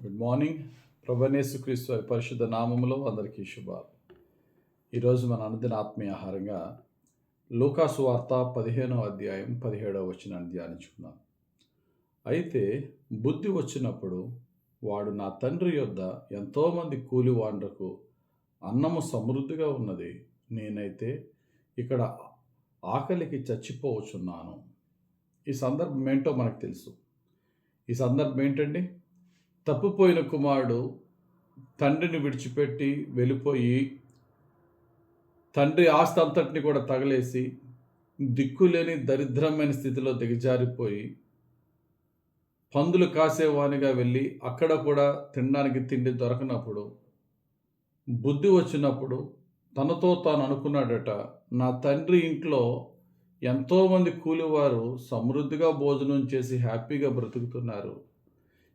Good morning. ప్రభువైన యేసుక్రీస్తు వారి పరిశుద్ధ నామములో అందరికీ శుభాలు. ఈరోజు మన అనుదిన ఆత్మీయ ఆహారంగా లూకా సువార్త 15వ అధ్యాయం 17వ వచనాన్ని ధ్యానించుకుందాం. అయితే బుద్ధి వచ్చినప్పుడు వాడు నా తండ్రి యొద్ద ఎంతోమంది కూలివాండ్రకు అన్నము సమృద్ధిగా ఉన్నది, నేనైతే ఇక్కడ ఆకలికి చచ్చిపోవచ్చున్నాను. ఈ సందర్భం ఏంటో మనకు తెలుసు. ఈ సందర్భం ఏంటండి? తప్పిపోయిన కుమారుడు తండ్రిని విడిచిపెట్టి వెళ్ళిపోయి తండ్రి ఆస్తి అంతటిని కూడా తగలేసి దిక్కులేని దరిద్రమైన స్థితిలో దిగజారిపోయి పందులు కాసేవానిగా వెళ్ళి అక్కడ కూడా తినడానికి తిండి దొరకనప్పుడు బుద్ధి వచ్చినప్పుడు తనతో తాను అనుకున్నాడట, నా తండ్రి ఇంట్లో ఎంతోమంది కూలివారు సమృద్ధిగా భోజనం చేసి హ్యాపీగా బ్రతుకుతున్నారు.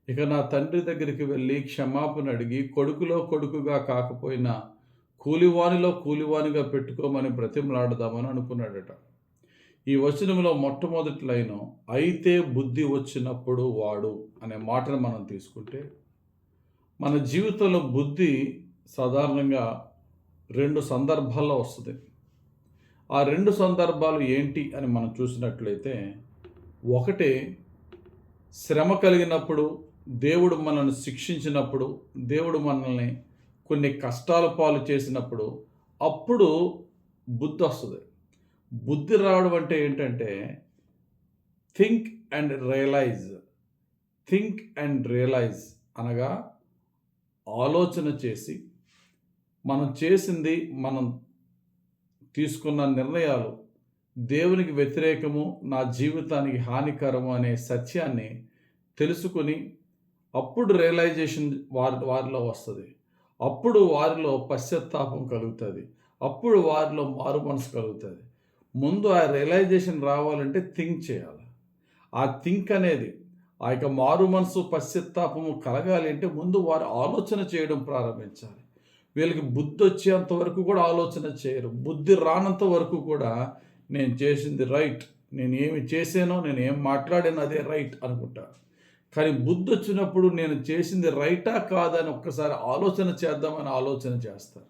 ఇక నా తండ్రి దగ్గరికి వెళ్ళి క్షమాపణ అడిగి కొడుకులో కొడుకుగా కాకపోయినా కూలివానిలో కూలివానిగా పెట్టుకోమని బ్రతిమలాడదామని అనుకున్నాడట. ఈ వచనంలో మొట్టమొదటి లైను అయితే బుద్ధి వచ్చినప్పుడు వాడు అనే మాటను మనం తీసుకుంటే, మన జీవితంలో బుద్ధి సాధారణంగా 2 సందర్భాల్లో వస్తుంది. ఆ 2 సందర్భాలు ఏంటి అని మనం చూసినట్లయితే, ఒకటి శ్రమ కలిగినప్పుడు, దేవుడు మనల్ని శిక్షించినప్పుడు, దేవుడు మనల్ని కొన్ని కష్టాల పాలు చేసినప్పుడు అప్పుడు బుద్ధి వస్తుంది. బుద్ధి రావడం అంటే ఏంటంటే థింక్ అండ్ రియలైజ్ అనగా ఆలోచన చేసి మనం తీసుకున్న నిర్ణయాలు దేవునికి వ్యతిరేకము, నా జీవితానికి హానికరము అనే సత్యాన్ని తెలుసుకొని అప్పుడు రియలైజేషన్ వారిలో వస్తుంది. అప్పుడు వారిలో పశ్చాత్తాపం కలుగుతుంది. అప్పుడు వారిలో మారు మనసు కలుగుతుంది. ముందు ఆ రియలైజేషన్ రావాలంటే థింక్ చేయాలి. ఆ థింక్ అనేది ఆ యొక్క మారు మనసు పశ్చాత్తాపము కలగాలి అంటే ముందు వారు ఆలోచన చేయడం ప్రారంభించాలి. వీళ్ళకి బుద్ధి వచ్చేంత వరకు కూడా ఆలోచన చేయరు. బుద్ధి రానంత వరకు కూడా నేను చేసింది రైట్, నేను ఏమి చేసానో, నేను ఏం మాట్లాడానో అదే రైట్ అనుకుంటారు. కానీ బుద్ధి వచ్చినప్పుడు నేను చేసింది రైటా కాదా అని ఒక్కసారి ఆలోచన చేద్దామని ఆలోచన చేస్తారు.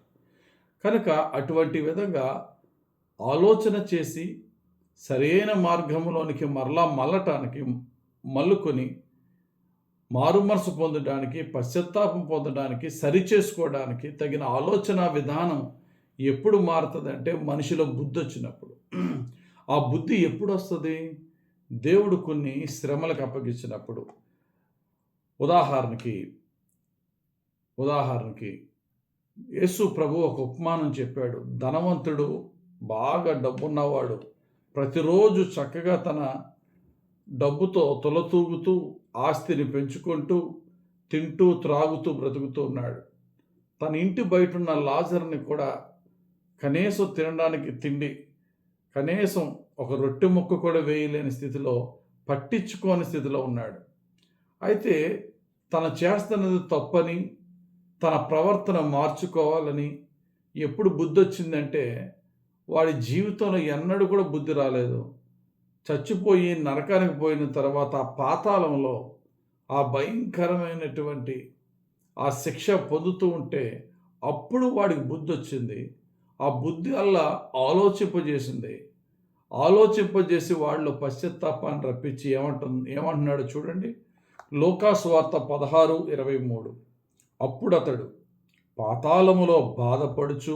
కనుక అటువంటి విధంగా ఆలోచన చేసి సరైన మార్గంలోనికి మళ్ళటానికి మల్లుకొని మారు మనసు పొందడానికి, పశ్చాత్తాపం పొందడానికి, సరిచేసుకోవడానికి తగిన ఆలోచన విధానం ఎప్పుడు మారుతుందంటే మనిషిలో బుద్ధి వచ్చినప్పుడు. ఆ బుద్ధి ఎప్పుడు వస్తుంది? దేవుడు కొన్ని శ్రమలకు అప్పగించినప్పుడు. ఉదాహరణకి యేసు ప్రభు ఒక ఉపమానం చెప్పాడు. ధనవంతుడు, బాగా డబ్బున్నవాడు, ప్రతిరోజు చక్కగా తన డబ్బుతో తొలతూగుతూ ఆస్తిని పెంచుకుంటూ తింటూ త్రాగుతూ బ్రతుకుతూ ఉన్నాడు. తన ఇంటి బయట ఉన్న లాజర్ని కూడా కనీసం తినడానికి తిండి, కనీసం ఒక రొట్టె ముక్క కూడా వేయలేని స్థితిలో, పట్టించుకోని స్థితిలో ఉన్నాడు. అయితే తను చేస్తున్నది తప్పని, తన ప్రవర్తన మార్చుకోవాలని ఎప్పుడు బుద్ధి వచ్చిందంటే వాడి జీవితంలో ఎన్నడూ కూడా బుద్ధి రాలేదు. చచ్చిపోయి నరకానికి పోయిన తర్వాత ఆ పాతాళంలో ఆ భయంకరమైనటువంటి ఆ శిక్ష పొందుతూ ఉంటే అప్పుడు వాడికి బుద్ధి వచ్చింది. ఆ బుద్ధి వల్ల ఆలోచింపజేసి వాళ్ళలో పశ్చాత్తాపాన్ని రప్పించి ఏమంటున్నాడు చూడండి. లూకా సువార్త 16:23 అప్పుడు అతడు పాతాళములో బాధపడుచు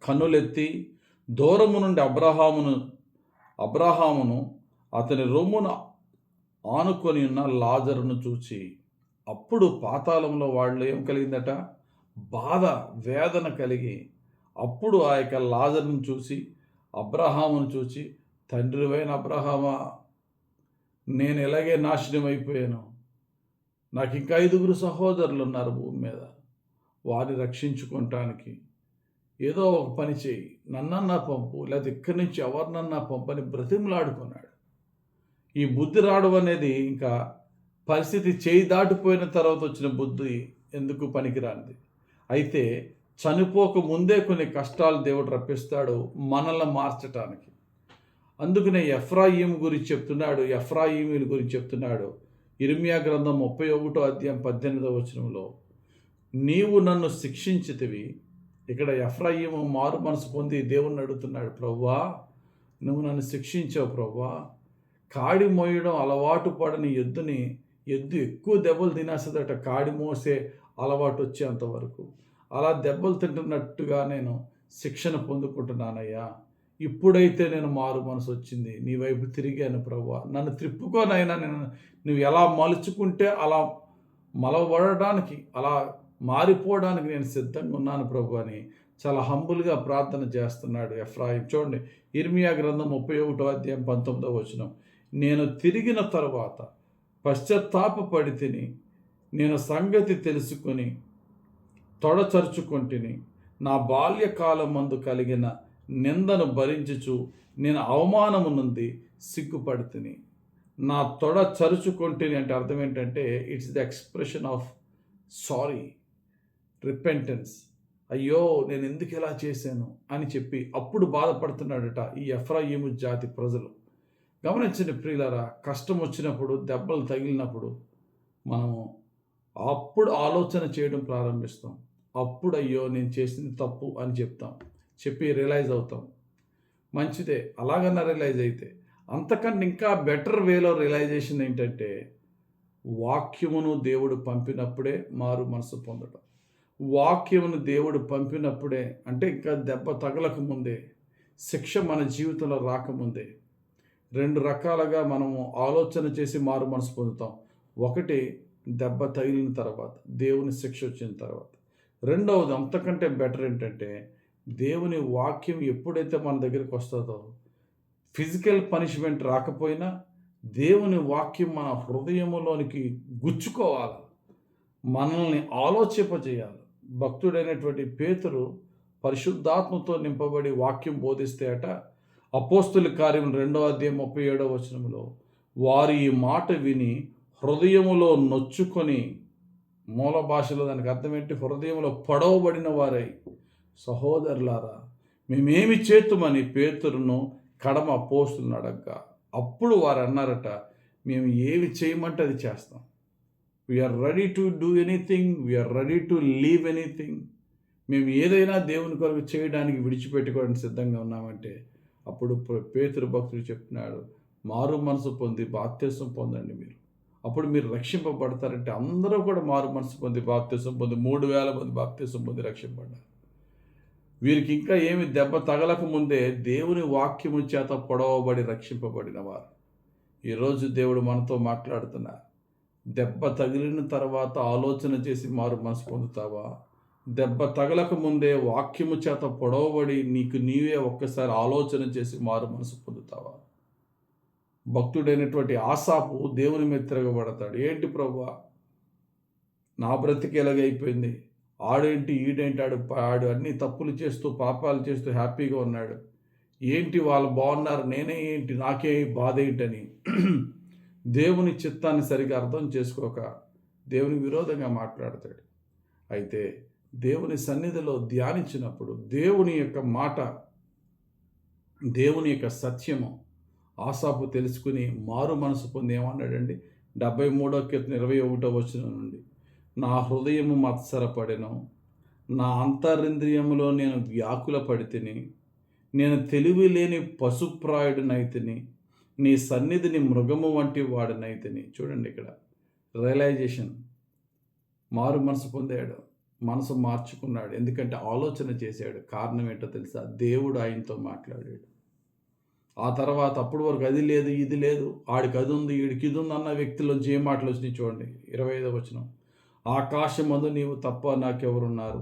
కన్నులెత్తి దూరము నుండి అబ్రహామును అతని రొమ్మున ఆనుకొని ఉన్న లాజరును చూచి, అప్పుడు పాతాళంలో వాళ్ళు ఏం కలిగిందట? బాధ, వేదన కలిగి అప్పుడు ఆ యొక్క లాజరును చూసి, అబ్రహామును చూచి, తండ్రివైన అబ్రహామా, నేను ఎలాగే నాశనం అయిపోయాను, నాకు ఇంకా 5 సహోదరులు ఉన్నారు భూమి మీద, వారిని రక్షించుకోవటానికి ఏదో ఒక పని చేయి, నన్నన్నా పంపు, లేదా ఇక్కడి నుంచి ఎవరినన్నా పంపని బ్రతిమలాడుకున్నాడు. ఈ బుద్ధి రావడం అనేది ఇంకా పరిస్థితి చేయి దాటిపోయిన తర్వాత వచ్చిన బుద్ధి ఎందుకు పనికిరానిది. అయితే చనిపోక ముందే కొన్ని కష్టాలు దేవుడు రప్పిస్తాడు మనల్ని మార్చటానికి. అందుకనే ఎఫ్రాయిం గురించి చెప్తున్నాడు, ఎఫ్రాయిమీల గురించి చెప్తున్నాడు. ఇర్మియా గ్రంథం 31:18 నీవు నన్ను శిక్షించితివి. ఇక్కడ ఎఫ్రాయిము మారు మనసు పొంది దేవుణ్ణి అడుగుతున్నాడు, ప్రభువా నువ్వు నన్ను శిక్షించావు ప్రభువా. కాడి మోయడం అలవాటు పడని ఎద్దు ఎక్కువ దెబ్బలు తినేస్తుందట, కాడి మోసే అలవాటు వచ్చేంతవరకు. అలా దెబ్బలు తింటున్నట్టుగా నేను శిక్షణ పొందుకుంటున్నానయ్యా. ఇప్పుడైతే నేను మారు మనసు వచ్చింది, నీ వైపు తిరిగాను ప్రభువా. నన్ను త్రిప్పుకోనైనా నువ్వు ఎలా మలుచుకుంటే అలా మలవడడానికి, అలా మారిపోవడానికి నేను సిద్ధంగా ఉన్నాను ప్రభు అని చాలా హంబుల్గా ప్రార్థన చేస్తున్నాడు ఎఫ్రాయిం. చూడండి, ఇర్మియా గ్రంథం 31:19 నేను తిరిగిన తర్వాత పశ్చాత్తాపపడి తిని, నేను సంగతి తెలుసుకొని తొడచరుచుకొంటిని. నా బాల్యకాలం మందు కలిగిన నిందను భరించుచు నేను అవమానము నుండి సిగ్గుపడితిని. నా తొడ చరుచుకొంటిని అంటే అర్థం ఏంటంటే it's the expression of sorry, repentance. అయ్యో నేను ఎందుకు ఇలా చేశాను అని చెప్పి అప్పుడు బాధపడుతున్నాడట ఈ ఎఫ్రాయిము జాతి ప్రజలు. గమనించండి ప్రియులారా, కష్టం వచ్చినప్పుడు, దెబ్బలు తగిలినప్పుడు మనము అప్పుడు ఆలోచన చేయడం ప్రారంభిస్తాం. అప్పుడు అయ్యో నేను చేసింది తప్పు అని చెప్పి రియలైజ్ అవుతాం. మంచిదే, అలాగన్నా రియలైజ్ అయితే. అంతకన్నా ఇంకా బెటర్ వేలో రియలైజేషన్ ఏంటంటే వాక్యమును దేవుడు పంపినప్పుడే మారు మనసు పొందడం. వాక్యమును దేవుడు పంపినప్పుడే అంటే ఇంకా దెబ్బ తగలక ముందే, శిక్ష మన జీవితంలో రాకముందే 2 రకాలుగా మనము ఆలోచన చేసి మారు మనసు పొందుతాం. ఒకటి దెబ్బ తగిలిన తర్వాత, దేవుని శిక్ష వచ్చిన తర్వాత. రెండవది అంతకంటే బెటర్ ఏంటంటే దేవుని వాక్యం ఎప్పుడైతే మన దగ్గరికి వస్తుందో, ఫిజికల్ పనిష్మెంట్ రాకపోయినా దేవుని వాక్యం మన హృదయంలోనికి గుచ్చుకోవాలి, మనల్ని ఆలోచింపజేయాలి. భక్తుడైనటువంటి పేతురు పరిశుద్ధాత్మతో నింపబడి వాక్యం బోధిస్తే అపోస్తుల కార్యం 2:37 వారు ఈ మాట విని హృదయములో నొచ్చుకొని, మూల భాషలో దానికి అర్థం ఏంటి, హృదయంలో పొడవబడిన వారై, సహోదరులారా మేమేమి చేతుమని పేతురును కడమ అపోస్తులను అడగ్గా, అప్పుడు వారు అన్నారట, మేము ఏమి చేయమంటే అది చేస్తాం. We're ready to do anything, we're ready to leave anything. మేము ఏదైనా దేవుని కొరకు చేయడానికి విడిచిపెట్టుకోవడానికి సిద్ధంగా ఉన్నామంటే అప్పుడు పేతురు భక్తుడు చెప్తున్నాడు, మారు మనసు పొంది బాప్తిసం పొందండి మీరు, అప్పుడు మీరు రక్షింపబడతారంటే. అందరూ కూడా మారు మనసు పొంది బాప్తిసం పొంది 3,000 మంది బాప్తిసం పొంది రక్షింపబడ్డారు. వీరికి ఇంకా ఏమి దెబ్బ తగలక ముందే దేవుని వాక్యము చేత పొడవబడి రక్షింపబడిన వారు. ఈరోజు దేవుడు మనతో మాట్లాడుతున్నారు. దెబ్బ తగిలిన తర్వాత ఆలోచన చేసి మారు మనసు పొందుతావా? దెబ్బ తగలక ముందే వాక్యము చేత పొడవబడి నీకు నీవే ఒక్కసారి ఆలోచన చేసి మారు మనసు పొందుతావా? భక్తుడైనటువంటి ఆసాపు దేవుని మీద తిరగబడతాడు. ఏంటి ప్రభువా, నా బ్రతికి ఎలాగైపోయింది, ఆడేంటి ఈడేంటి, ఆడు అన్ని తప్పులు చేస్తూ పాపాలు చేస్తూ హ్యాపీగా ఉన్నాడు, ఏంటి వాళ్ళు బాగున్నారు, నేనే ఏంటి, నాకే బాధ ఏంటని దేవుని చిత్తాన్ని సరిగా అర్థం చేసుకోక దేవుని విరోధంగా మాట్లాడతాడు. అయితే దేవుని సన్నిధిలో ధ్యానించినప్పుడు దేవుని యొక్క మాట, దేవుని యొక్క సత్యము ఆసాపు తెలుసుకుని మారు మనసు పొంది ఏమన్నాడండి, 73:21 నుండి నా హృదయము మత్సరపడెను, నా అంతరింద్రియములో నేను వ్యాకుల పడితిని, నేను తెలివి లేని పశుప్రాయుడినైతిని, నీ సన్నిధిని మృగము వంటి వాడినైతిని. చూడండి ఇక్కడ రియలైజేషన్, మారు మనసు పొందాడు, మనసు మార్చుకున్నాడు. ఎందుకంటే ఆలోచన చేశాడు. కారణం ఏంటో తెలుసా, దేవుడు ఆయనతో మాట్లాడాడు. ఆ తర్వాత అప్పటి వరకు అది లేదు ఇది లేదు, ఆడికి అది ఉంది వీడికి ఇది ఉంది అన్న వ్యక్తిలోంచి ఏ మాటలు వచ్చినాయి చూడండి. 25 ఆకాశమందు నీవు తప్ప నాకెవరున్నారు,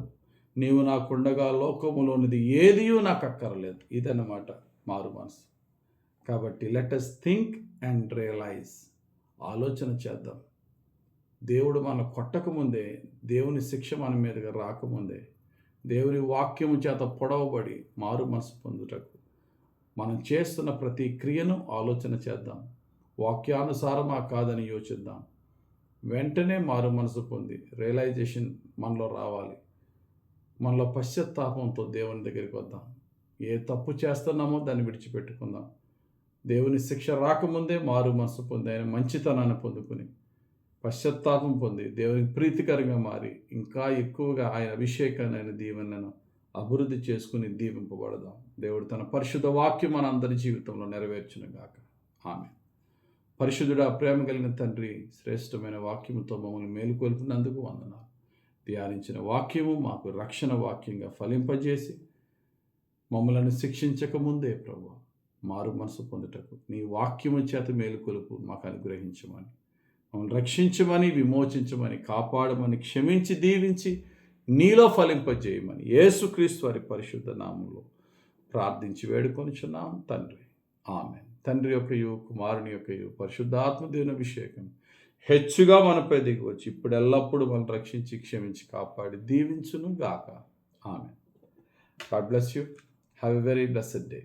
నీవు నాకుండగా లోకములోనిది ఏదియూ నాకు అక్కర్లేదు. ఇదన్నమాట మారు మనసు. కాబట్టి let us think and realise, ఆలోచన చేద్దాం. దేవుడు మన కొట్టకముందే, దేవుని శిక్ష మన మీదగా రాకముందే, దేవుని వాక్యము చేత పొడవబడి మారు మనసు పొందుటకు మనం చేస్తున్న ప్రతి క్రియను ఆలోచన చేద్దాం. వాక్యానుసారమా కాదని యోచిద్దాం. వెంటనే మారు మనసు పొంది రియలైజేషన్ మనలో రావాలి. మనలో పశ్చాత్తాపంతో దేవుని దగ్గరికి వద్దాం. ఏ తప్పు చేస్తున్నామో దాన్ని విడిచిపెట్టుకుందాం. దేవుని శిక్ష రాకముందే మారు మనసు పొంది ఆయన మంచితనాన్ని పొందుకుని పశ్చాత్తాపం పొంది దేవునికి ప్రీతికరంగా మారి ఇంకా ఎక్కువగా ఆయన అభిషేకాన్ని, ఆయన దీవెనలను అభివృద్ధి చేసుకుని దీవింపబడదాం. దేవుడు తన పరిశుద్ధ వాక్యం మన అందరి జీవితంలో నెరవేర్చునుగాక. ఆమేన్. పరిశుద్ధుడా, ప్రేమ కలిగిన తండ్రి, శ్రేష్టమైన వాక్యముతో మమ్మల్ని మేలుకొల్పినందుకు వందనాలు. ధ్యానించిన వాక్యము మాకు రక్షణ వాక్యంగా ఫలింపజేసి మమ్మలను శిక్షించక ముందే ప్రభువా మారు మనసు పొందుటకు నీ వాక్యము చేత మేలుకొలుపు మాకు అనుగ్రహించమని, మమ్మల్ని రక్షించమని, విమోచించమని, కాపాడమని, క్షమించి దీవించి నీలో ఫలింపజేయమని యేసుక్రీస్తు వారి పరిశుద్ధ నామములో ప్రార్థించి వేడుకొనుచున్నాం తండ్రి. ఆమేన్. తండ్రి యొక్కయు, కుమారుని యొక్కయు, పరిశుద్ధాత్మ దేవుని అభిషేకం హెచ్చుగా మనపై దిగి వచ్చి ఇప్పుడు ఎల్లప్పుడూ మనం రక్షించి, క్షమించి, కాపాడి దీవించును గాక. Amen. God bless you. Have a very blessed day.